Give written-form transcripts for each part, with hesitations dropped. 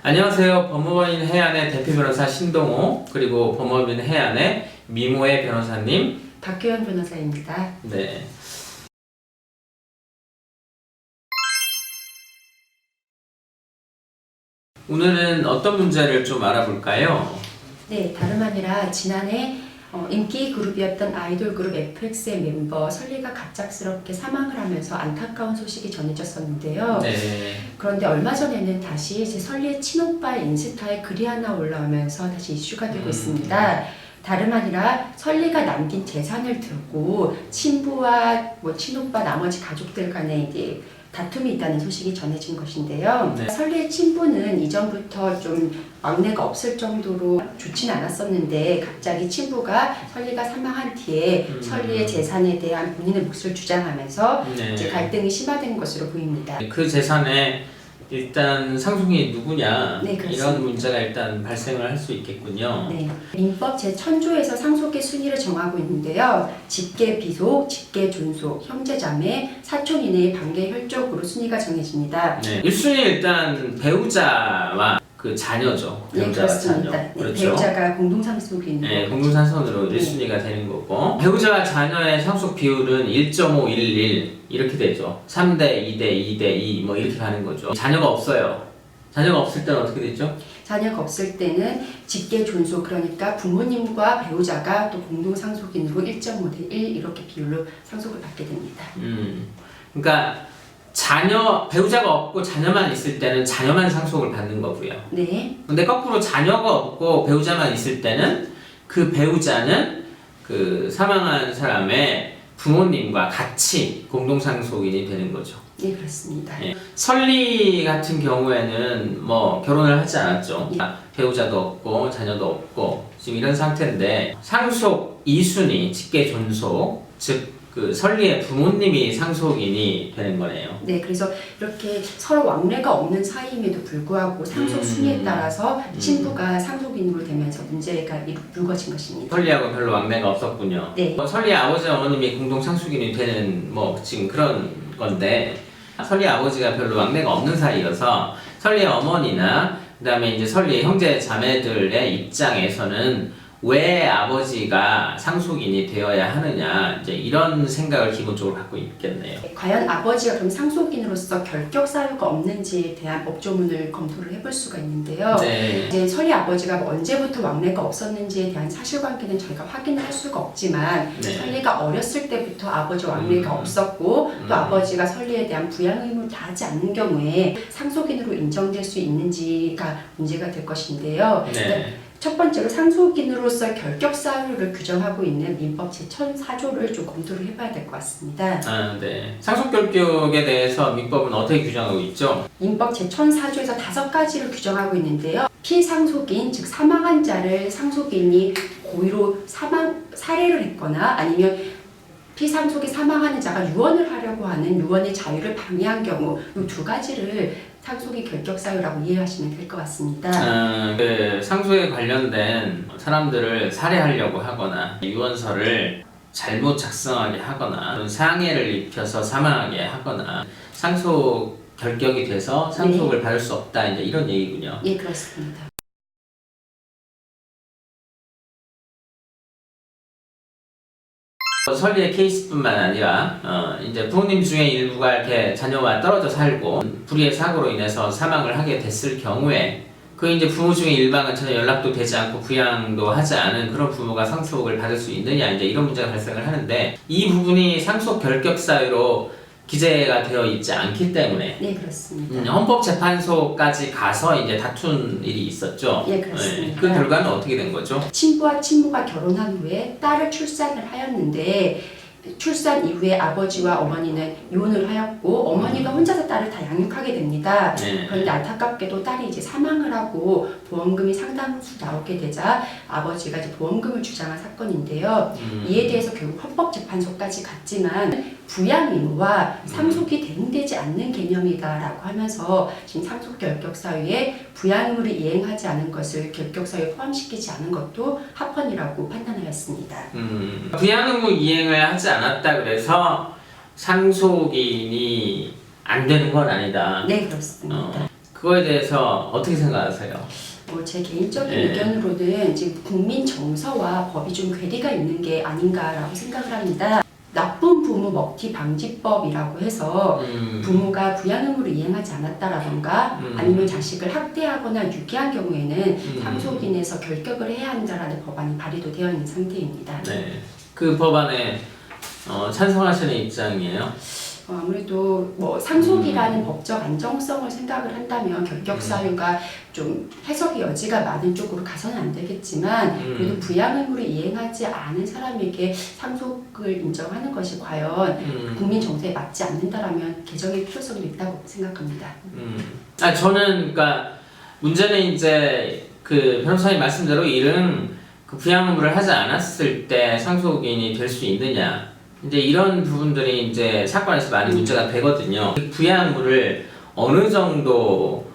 안녕하세요. 법무법인 해안의 대표 변호사 신동호, 그리고 법무법인 해안의 미모의 변호사님 박규현 변호사입니다. 네. 오늘은 어떤 문제를 좀 알아볼까요? 네, 다름 아니라 지난해 인기 그룹이었던 아이돌 그룹 FX의 멤버 설리가 갑작스럽게 사망을 하면서 안타까운 소식이 전해졌었는데요. 네. 그런데 얼마 전에는 다시 이제 설리의 친오빠 인스타에 글이 하나 올라오면서 다시 이슈가 되고 있습니다. 다름 아니라 설리가 남긴 재산을 두고 친부와 친오빠 나머지 가족들 간에 이제 다툼이 있다는 소식이 전해진 것인데요. 네. 설리의 친부는 이전부터 좀 막내가 없을 정도로 좋지는 않았었는데 갑자기 친부가 설리가 사망한 뒤에 설리의 재산에 대한 본인의 몫을 주장하면서 네. 이제 갈등이 심화된 것으로 보입니다. 그 재산에 일단 상속인이 누구냐, 네, 그렇습니다. 이런 문제가 일단 발생을 할 수 있겠군요. 네, 민법 제1000조에서 상속의 순위를 정하고 있는데요. 직계 비속, 직계 존속, 형제자매, 사촌 이내의 관계 혈족으로 순위가 정해집니다. 네. 1순위 일단 배우자와 그 자녀죠. 네, 배우자와 그렇습니다. 자녀. 네, 그렇죠. 배우자가 공동상속이 있는 네, 거죠. 공동산선으로 네. 1순위가 되는 거고, 배우자와 자녀의 상속 비율은 1.511 이렇게 되죠. 3대 2대 2대 2 뭐 이렇게 가는 거죠. 자녀가 없어요. 자녀가 없을 때는 어떻게 되죠? 자녀가 없을 때는 직계 존속, 그러니까 부모님과 배우자가 또 공동상속인으로 1.5대 1 이렇게 비율로 상속을 받게 됩니다. 그러니까 배우자가 없고 자녀만 있을 때는 자녀만 상속을 받는 거고요. 네, 근데 거꾸로 자녀가 없고 배우자만 있을 때는 그 배우자는 그 사망한 사람의 부모님과 같이 공동상속인이 되는 거죠. 네 그렇습니다. 예. 설리 같은 경우에는 뭐 결혼을 하지 않았죠. 배우자도 없고 자녀도 없고 지금 이런 상태인데 상속 2순위 직계 존속, 즉 그 설리의 부모님이 상속인이 되는 거네요. 네, 그래서 이렇게 서로 왕래가 없는 사이임에도 불구하고 상속 순위에 따라서 친부가 상속인으로 되면서 문제가 불거진 것입니다. 설리하고 별로 왕래가 없었군요. 네. 설리 아버지 어머님이 공동 상속인이 되는 뭐 지금 그런 건데 설리 아버지가 별로 왕래가 없는 사이여서 설리의 어머니나 그다음에 이제 설리의 형제 자매들의 입장에서는 왜 아버지가 상속인이 되어야 하느냐 이제 이런 생각을 기본적으로 갖고 있겠네요. 과연 아버지가 그럼 상속인으로서 결격 사유가 없는지에 대한 법조문을 검토를 해볼 수가 있는데요. 네. 이제 설리 아버지가 언제부터 왕래가 없었는지에 대한 사실관계는 저희가 확인을 할 수가 없지만 네. 설리가 어렸을 때부터 아버지 왕래가 없었고 또 아버지가 설리에 대한 부양 의무를 다하지 않는 경우에 상속인으로 인정될 수 있는지가 문제가 될 것인데요. 네. 첫 번째로 상속인으로서 결격 사유를 규정하고 있는 민법 제1004조를 좀 검토를 해봐야 될 것 같습니다. 네. 상속 결격에 대해서 민법은 어떻게 규정하고 있죠? 민법 제1004조에서 5가지를 규정하고 있는데요. 피상속인, 즉 사망한 자를 상속인이 고의로 살해를 했거나 아니면 피상속이 사망하는 자가 유언을 하려고 하는 유언의 자유를 방해한 경우 이 2가지를 상속의 결격 사유라고 이해하시면 될 것 같습니다. 그 상속에 관련된 사람들을 살해하려고 하거나 유언서를 잘못 작성하게 하거나 상해를 입혀서 사망하게 하거나 상속 결격이 돼서 상속을 받을 수 없다 이제 이런 얘기군요. 예, 그렇습니다. 설리의 케이스뿐만 아니라 이제 부모님 중에 일부가 이렇게 자녀와 떨어져 살고 불의의 사고로 인해서 사망을 하게 됐을 경우에 그 이제 부모 중에 일방은 전혀 연락도 되지 않고 부양도 하지 않은 그런 부모가 상속을 받을 수 있느냐 이제 이런 문제가 발생을 하는데 이 부분이 상속 결격 사유로 기재가 되어 있지 않기 때문에 네, 그렇습니다. 헌법재판소까지 가서 이제 다툰 일이 있었죠. 예, 그렇습니다. 그 결과는 어떻게 된 거죠? 친부와 친모가 결혼한 후에 딸을 출산을 하였는데 출산 이후에 아버지와 어머니는 이혼을 하였고 어머니가 혼자서 딸을 다 양육하게 됩니다. 네. 그런데 안타깝게도 딸이 이제 사망을 하고 보험금이 상당수 나오게 되자 아버지가 이제 보험금을 주장한 사건인데요. 이에 대해서 결국 헌법재판소까지 갔지만 부양 의무와 상속이 대응되지 않는 개념이다라고 하면서 지금 상속 결격 사유에 부양 의무를 이행하지 않은 것을 결격 사유에 포함시키지 않은 것도 합헌이라고 판단하였습니다. 부양 의무 이행을 하지 않았다 그래서 상속인이 안 되는 건 아니다. 네, 그렇습니다. 그거에 대해서 어떻게 생각하세요? 제 개인적인 네. 의견으로는 지금 국민 정서와 법이 좀 괴리가 있는 게 아닌가라고 생각을 합니다. 나쁜 부모 먹튀 방지법이라고 해서 부모가 부양 의무를 이행하지 않았다라던가 아니면 자식을 학대하거나 유기한 경우에는 상속인에서 결격을 해야 한다라는 법안이 발의도 되어 있는 상태입니다. 네. 그 법안에 찬성하시는 입장이에요? 아무래도 상속이라는 법적 안정성을 생각을 한다면 결격 사유가 좀 해석의 여지가 많은 쪽으로 가서는 안 되겠지만 그래도 부양 의무를 이행하지 않은 사람에게 상속을 인정하는 것이 과연 국민 정서에 맞지 않는다라면 개정의 필요성이 있다고 생각합니다. 저는 그러니까 문제는 이제 그 변호사님 말씀대로 일은 그 부양 의무를 하지 않았을 때 상속인이 될 수 있느냐. 이제 이런 부분들이 이제 사건에서 많이 문제가 되거든요. 부양 의무를 어느 정도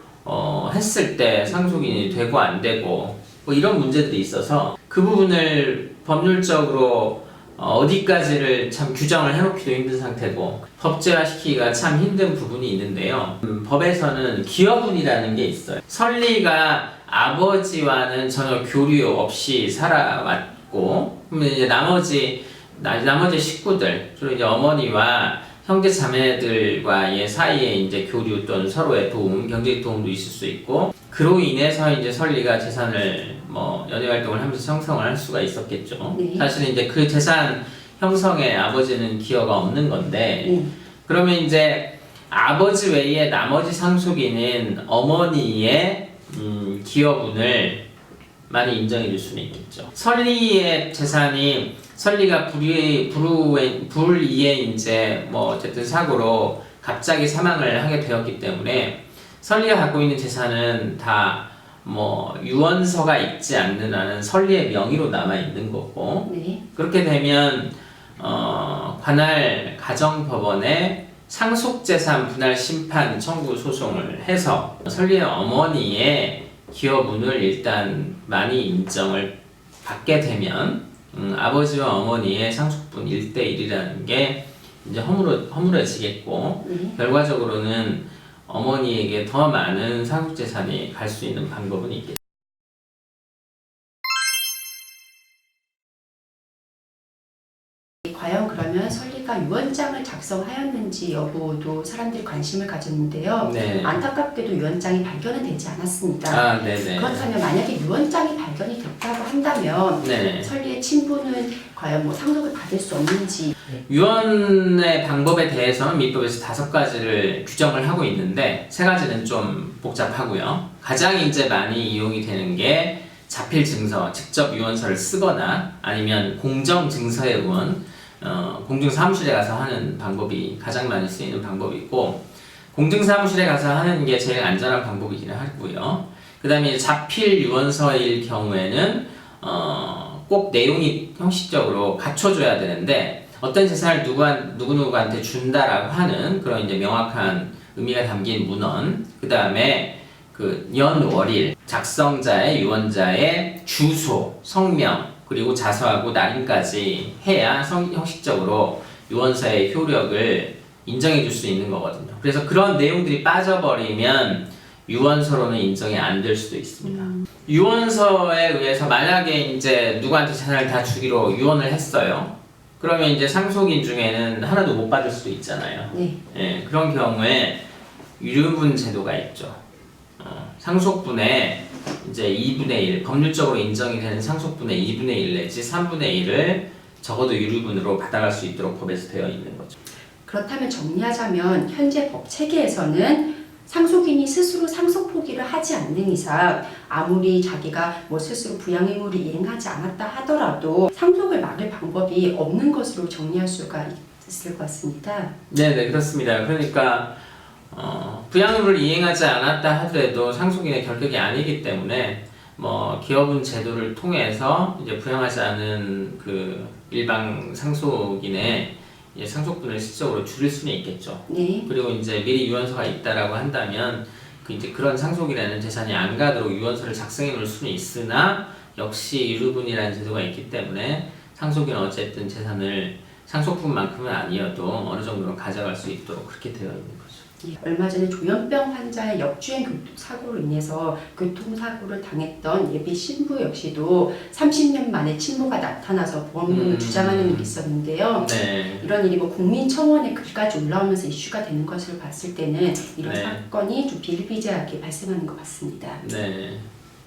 했을 때 상속인이 되고 안 되고 뭐 이런 문제들이 있어서 그 부분을 법률적으로 어디까지를 참 규정을 해놓기도 힘든 상태고 법제화시키기가 참 힘든 부분이 있는데요. 법에서는 기여분이라는 게 있어요. 설리가 아버지와는 전혀 교류 없이 살아왔고 그러면 이제 나머지 식구들, 주로 이제 어머니와 형제 자매들과의 사이에 이제 교류 또는 서로의 도움, 경제적 도움도 있을 수 있고, 그로 인해서 이제 설리가 재산을 연애 활동을 하면서 형성을 할 수가 있었겠죠. 네. 사실은 이제 그 재산 형성에 아버지는 기여가 없는 건데, 그러면 이제 아버지 외에 나머지 상속인은 어머니의 기여분을 많이 인정해 줄 수는 있겠죠. 설리의 재산이 설리가 불의에 이제 어쨌든 사고로 갑자기 사망을 하게 되었기 때문에 설리가 갖고 있는 재산은 다 유언서가 있지 않는 한은 설리의 명의로 남아 있는 거고 네. 그렇게 되면 관할 가정법원에 상속재산 분할 심판 청구 소송을 해서 설리의 어머니의 기여분을 일단 많이 인정을 받게 되면 아버지와 어머니의 상속분 1대1이라는 게 이제 허물어지겠고 결과적으로는 어머니에게 더 많은 상속재산이 갈 수 있는 방법은 있겠죠. 과연 그러면 설리가 유언장을 작성하였는지 여부도 사람들이 관심을 가졌는데요. 네. 안타깝게도 유언장이 발견은 되지 않았습니다. 네네. 그렇다면 만약에 유언장이 발견이 됐다고 한다면 네네. 설리의 친부는 과연 상속을 받을 수 없는지. 유언의 방법에 대해서는 민법에서 5가지를 규정을 하고 있는데 3가지는 좀 복잡하고요. 가장 이제 많이 이용이 되는 게 자필 증서, 직접 유언서를 쓰거나 아니면 공정 증서의 의원, 공증사무실에 가서 하는 방법이 가장 많이 쓰이는 방법이고 공증사무실에 가서 하는 게 제일 안전한 방법이긴 하고요. 그 다음에 자필 유언서일 경우에는 꼭 내용이 형식적으로 갖춰줘야 되는데 어떤 재산을 누구누구한테 준다라고 하는 그런 이제 명확한 의미가 담긴 문헌, 그 다음에 그 연월일, 작성자의 유언자의 주소, 성명, 그리고 자서하고 날인까지 해야 형식적으로 유언서의 효력을 인정해 줄 수 있는 거거든요. 그래서 그런 내용들이 빠져버리면 유언서로는 인정이 안 될 수도 있습니다. 유언서에 의해서 만약에 이제 누구한테 재산을 다 주기로 유언을 했어요. 그러면 이제 상속인 중에는 하나도 못 받을 수도 있잖아요. 네. 예, 그런 경우에 유류분 제도가 있죠. 상속분의 이제 2분의 1, 법률적으로 인정이 되는 상속분의 2분의 1 내지 3분의 1을 적어도 유류분으로 받아갈 수 있도록 법에서 되어 있는 거죠. 그렇다면 정리하자면 현재 법 체계에서는 상속인이 스스로 상속 포기를 하지 않는 이상 아무리 자기가 스스로 부양 의무를 이행하지 않았다 하더라도 상속을 막을 방법이 없는 것으로 정리할 수가 있을 것 같습니다. 네, 그렇습니다. 그러니까 부양 의무를 이행하지 않았다 하더라도 상속인의 결격이 아니기 때문에 기여분 제도를 통해서 이제 부양하지 않은 그 일방 상속인의 상속분을 실질적으로 줄일 수는 있겠죠. 네. 그리고 이제 미리 유언서가 있다라고 한다면 이제 그런 상속인에는 재산이 안 가도록 유언서를 작성해 놓을 수는 있으나 역시 유류분이라는 제도가 있기 때문에 상속인은 어쨌든 재산을 상속분만큼은 아니어도 어느 정도는 가져갈 수 있도록 그렇게 되어 있는 거죠. 예, 얼마 전에 조현병 환자의 역주행 교통사고로 인해서 교통사고를 당했던 예비 신부 역시도 30년 만에 친모가 나타나서 보험금을 주장하는 일이 있었는데요. 네. 이런 일이 뭐 국민청원에 글까지 올라오면서 이슈가 되는 것을 봤을 때는 이런 네. 사건이 좀 비일비재하게 발생하는 것 같습니다. 네.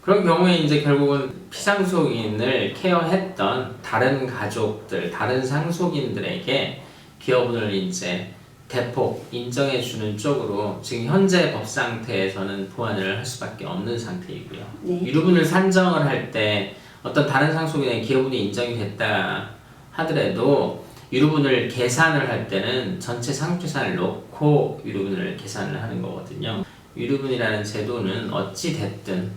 그런 경우에 이제 결국은 피상속인을 케어했던 다른 가족들, 다른 상속인들에게 기여분을 이제 대폭 인정해주는 쪽으로 지금 현재 법 상태에서는 보완을 할 수밖에 없는 상태이고요. 네. 유류분을 산정을 할 때 어떤 다른 상속인의 기여분이 인정이 됐다 하더라도 유류분을 계산을 할 때는 전체 상속재산을 넣고 유류분을 계산을 하는 거거든요. 유류분이라는 제도는 어찌 됐든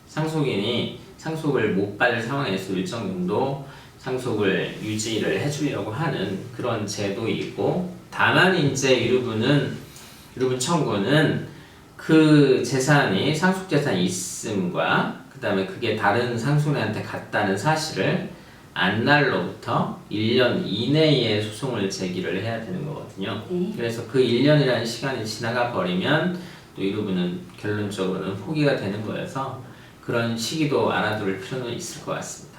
상속인이 상속을 못 받을 상황에서 일정 정도 상속을 유지를 해주려고 하는 그런 제도이고, 다만 이제 유류분 청구는 그 재산이 상속재산이 있음과 그 다음에 그게 다른 상속인한테 갔다는 사실을 안 날로부터 1년 이내에 소송을 제기를 해야 되는 거거든요. 그래서 그 1년이라는 시간이 지나가 버리면 또 유류분은 결론적으로는 포기가 되는 거여서 그런 시기도 알아둘 필요는 있을 것 같습니다.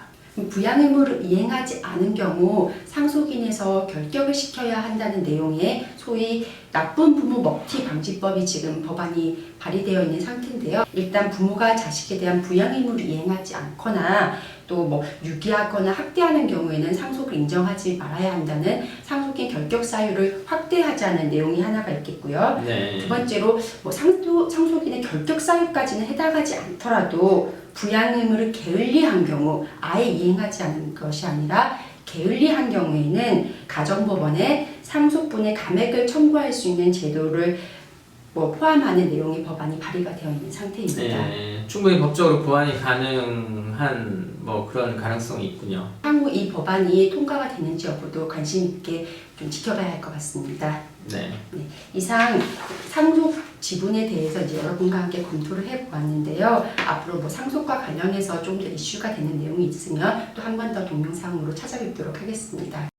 부양 의무를 이행하지 않은 경우 상속인에서 결격을 시켜야 한다는 내용의 소위 나쁜 부모 먹튀 방지법이 지금 법안이 발의되어 있는 상태인데요. 일단 부모가 자식에 대한 부양 의무를 이행하지 않거나 또 뭐 유기하거나 학대하는 경우에는 상속을 인정하지 말아야 한다는 상속인 결격 사유를 확대하자는 내용이 하나가 있겠고요. 네. 두 번째로 뭐 상속인의 결격 사유까지는 해당하지 않더라도 부양 의무를 게을리한 경우, 아예 이행하지 않은 것이 아니라 게을리한 경우에는 가정법원에 상속분의 감액을 청구할 수 있는 제도를 포함하는 내용의 법안이 발의가 되어 있는 상태입니다. 네, 충분히 법적으로 보완이 가능한 그런 가능성이 있군요. 향후 이 법안이 통과가 되는지 여부도 관심 있게 좀 지켜봐야 할 것 같습니다. 네. 네, 이상 상속 지분에 대해서 이제 여러분과 함께 검토를 해보았는데요. 앞으로 상속과 관련해서 좀 더 이슈가 되는 내용이 있으면 또 한 번 더 동영상으로 찾아뵙도록 하겠습니다.